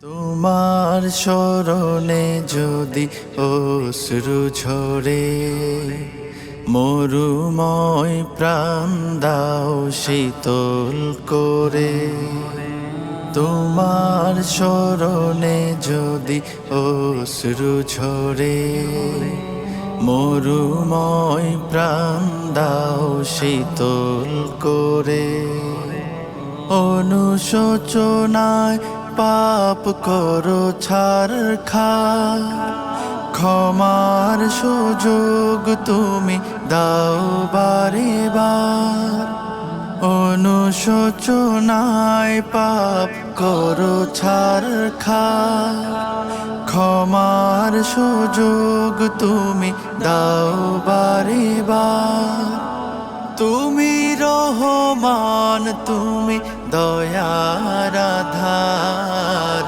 তোমার স্মরণে যদি অশ্রু ঝরে, মরুময় প্রাণ দাও শীতল করে। তোমার স্মরণে যদি অশ্রু ঝরে, মরুময় প্রাণ দাও শীতল করে। অনুশোচনায় পাপ করো ছারখার, ক্ষমার সুযোগ তুমি দাও বারে বার। অনুশোচনায় পাপ করো ছারখার, ক্ষমার সুযোগ তুমি দাও বারে বার। তুমি রহমান, তুমি দয়ার আধার।